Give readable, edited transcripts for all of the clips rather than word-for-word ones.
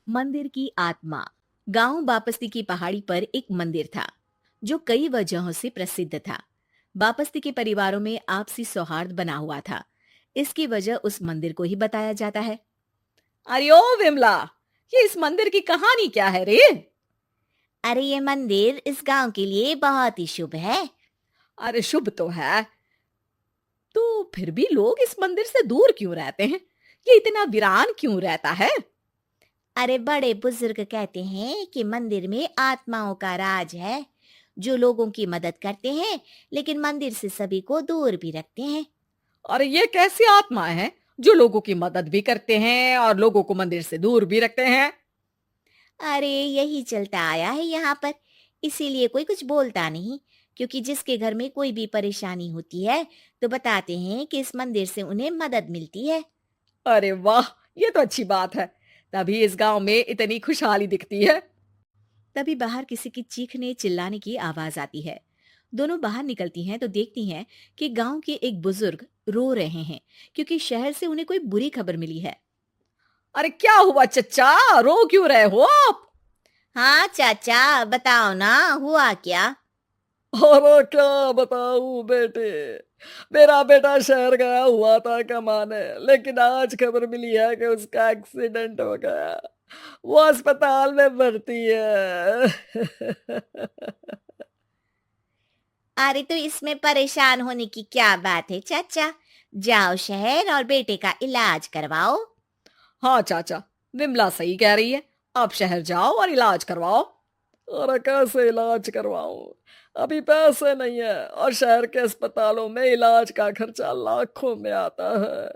मंदिर की आत्मा। गांव बापस्ती की पहाड़ी पर एक मंदिर था जो कई वजहों से प्रसिद्ध था। बापस्ती के परिवारों में आपसी सौहार्द बना हुआ था। इसकी वजह उस मंदिर को ही बताया जाता है। अरे ओ विमला, ये इस मंदिर की कहानी क्या है रे? अरे ये मंदिर इस गांव के लिए बहुत ही शुभ है। अरे शुभ तो है, तो फिर भी लोग इस मंदिर से दूर क्यों रहते हैं? ये इतना वीरान क्यों रहता है? अरे बड़े बुजुर्ग कहते हैं कि मंदिर में आत्माओं का राज है जो लोगों की मदद करते हैं, लेकिन मंदिर से सभी को दूर भी रखते हैं। और ये कैसी आत्माएं हैं जो लोगों की मदद भी करते हैं और लोगों को मंदिर से दूर भी रखते हैं? अरे यही चलता आया है यहाँ पर, इसीलिए कोई कुछ बोलता नहीं। क्योंकि जिसके घर में कोई भी परेशानी होती है तो बताते हैं कि इस मंदिर से उन्हें मदद मिलती है। अरे वाह, ये तो अच्छी बात है। तभी इस गांव में इतनी खुशहाली दिखती है। तभी बाहर किसी की चीखने चिल्लाने की आवाज आती है। दोनों बाहर निकलती हैं तो देखती हैं कि गांव के एक बुजुर्ग रो रहे हैं क्योंकि शहर से उन्हें कोई बुरी खबर मिली है। अरे क्या हुआ चच्चा, रो क्यों रहे हो आप? हाँ चाचा, बताओ ना, हुआ क्या? अरे क्या बताऊं बेटे, मेरा बेटा शहर गया हुआ था कमाने, लेकिन आज खबर मिली है कि उसका एक्सीडेंट हो गया। वो अस्पताल में भर्ती है। अरे तो इसमें परेशान होने की क्या बात है चाचा, जाओ शहर और बेटे का इलाज करवाओ। हाँ चाचा, विमला सही कह रही है। आप शहर जाओ और इलाज करवाओ। अरे कैसे इलाज करवाऊं, अभी पैसे नहीं है और शहर के अस्पतालों में इलाज का खर्चा लाखों में आता है।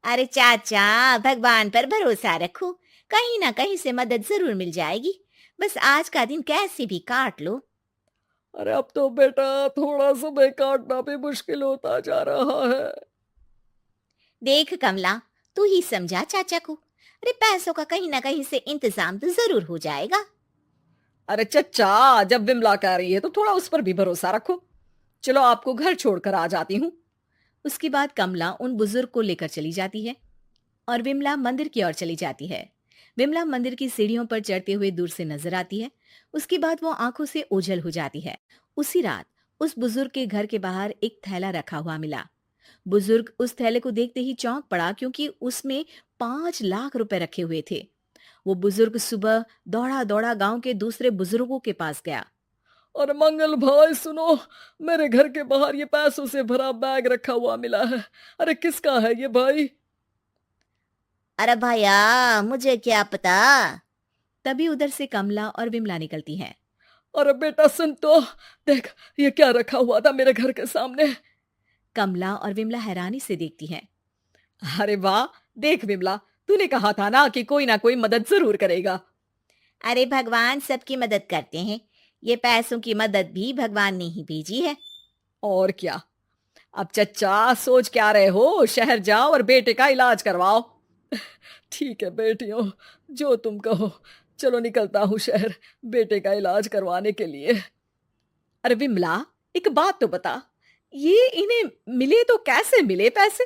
अरे चाचा, भगवान पर भरोसा रखो, कहीं ना कहीं से मदद जरूर मिल जाएगी। बस आज का दिन कैसे भी काट लो। अरे अब तो बेटा थोड़ा समय काटना भी मुश्किल होता जा रहा है। देख कमला, तू ही समझा चाचा को। अरे पैसों का कहीं ना कहीं से इंतजाम तो जरूर हो जाएगा। अरे चच्चा, जब विमला कह रही है तो थोड़ा उस पर भी भरोसा रखो। चलो आपको घर छोड़कर आ जाती हूँ। उसके बाद कमला उन बुजुर्ग को लेकर चली जाती है और विमला मंदिर की ओर चली जाती है। विमला मंदिर की सीढ़ियों पर चढ़ते हुए दूर से नजर आती है। उसके बाद वो आंखों से ओझल हो जाती है। उसी रात उस बुजुर्ग के घर के बाहर एक थैला रखा हुआ मिला। बुजुर्ग उस थैले को देखते ही चौंक पड़ा क्योंकि उसमें 5 लाख रुपए रखे हुए थे। वो बुजुर्ग सुबह दौड़ा दौड़ा गांव के दूसरे बुजुर्गों के पास गया। और मंगल भाई सुनो, मेरे घर के बाहर ये पैसों से भरा बैग रखा हुआ मिला है। अरे किसका है ये भाई? अरे भैया, मुझे क्या पता। तभी उधर से कमला और विमला निकलती हैं। अरे बेटा सुन तो, देख ये क्या रखा हुआ था मेरे घर के सामने। कमला और विमला हैरानी से देखती हैं। अरे वाह, देख विमला, तूने कहा था ना कि कोई ना कोई मदद जरूर करेगा। अरे भगवान सबकी मदद करते हैं, ये पैसों की मदद भी भगवान ने ही भेजी है। और क्या। अब चच्चा सोच क्या रहे हो, शहर जाओ और बेटे का इलाज करवाओ। ठीक है बेटियों, जो तुम कहो। चलो निकलता हूँ शहर बेटे का इलाज करवाने के लिए। अरे विमला, एक बात तो बता, ये इन्हें मिले तो कैसे मिले पैसे?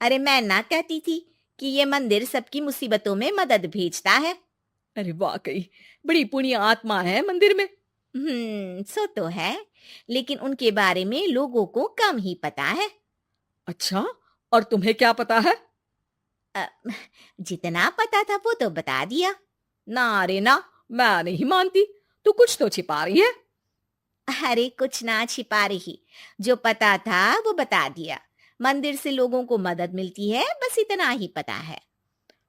अरे मैं ना कहती थी कि ये मंदिर सबकी मुसीबतों में मदद भेजता है। अरे वाकई बड़ी पुण्य आत्मा है मंदिर में। सो तो है, लेकिन उनके बारे में लोगों को कम ही पता है। अच्छा, और तुम्हें क्या पता है? अ, जितना पता था वो तो बता दिया। ना रे ना, मैं नहीं मानती। तू कुछ तो छिपा रही है। अरे कुछ ना छिपा रही, जो पता था वो बता दिया। मंदिर से लोगों को मदद मिलती है, बस इतना ही पता है।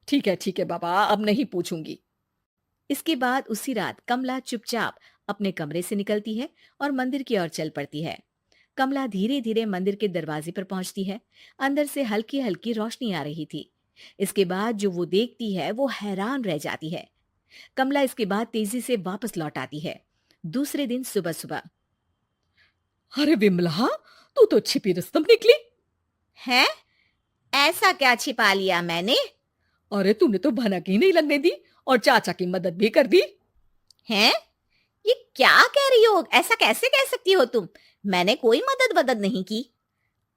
ठीक है बाबा, अब नहीं पूछूंगी। इसके बाद उसी रात कमला चुपचाप अपने कमरे से निकलती है और मंदिर की ओर चल पड़ती है। कमला धीरे धीरे मंदिर के दरवाजे पर पहुंचती है। अंदर से हल्की हल्की रोशनी आ रही थी। इसके बाद जो वो देखती है वो हैरान रह जाती है। कमला इसके बाद तेजी से वापस लौट आती है। दूसरे दिन सुबह सुबह। अरे विमला, तू तो छिपी रुस्तम निकली। है? ऐसा क्या छिपा लिया मैंने? अरे तूने तो भनक ही नहीं लगने दी और चाचा की मदद भी कर दी। हैं? ये क्या कह रही हो? ऐसा कैसे कह सकती हो तुम? मैंने कोई मदद वदद नहीं की।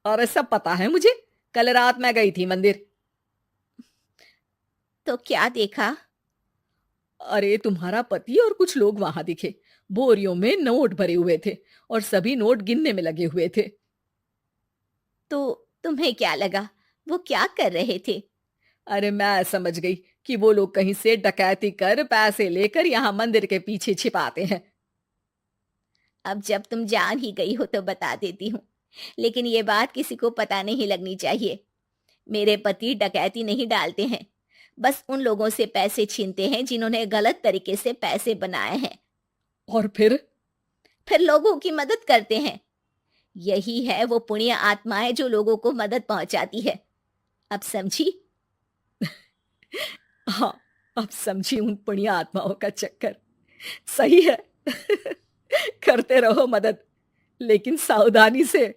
अरे सब पता है मुझे, कल रात मैं गई थी मंदिर। तो क्या देखा? अरे तुम्हारा पति और कुछ लोग वहां दिखे। बोरियों में नोट भरे हुए थे और सभी नोट गिनने में लगे हुए थे। तो तुम्हें क्या लगा, वो क्या कर रहे थे? अरे मैं समझ गई कि वो लोग कहीं से डकैती कर पैसे लेकर यहाँ मंदिर के पीछे छिपाते हैं। अब जब तुम जान ही गई हो तो बता देती हूँ, लेकिन ये बात किसी को पता नहीं लगनी चाहिए। मेरे पति डकैती नहीं डालते हैं, बस उन लोगों से पैसे छीनते हैं जिन्होंने गलत तरीके से पैसे बनाए हैं। और फिर लोगों की मदद करते हैं। यही है वो पुण्य आत्माएं जो लोगों को मदद पहुंचाती है। अब समझी? हाँ, अब समझी उन पुण्य आत्माओं का चक्कर। सही है। करते रहो मदद, लेकिन सावधानी से,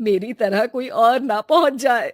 मेरी तरह कोई और ना पहुंच जाए।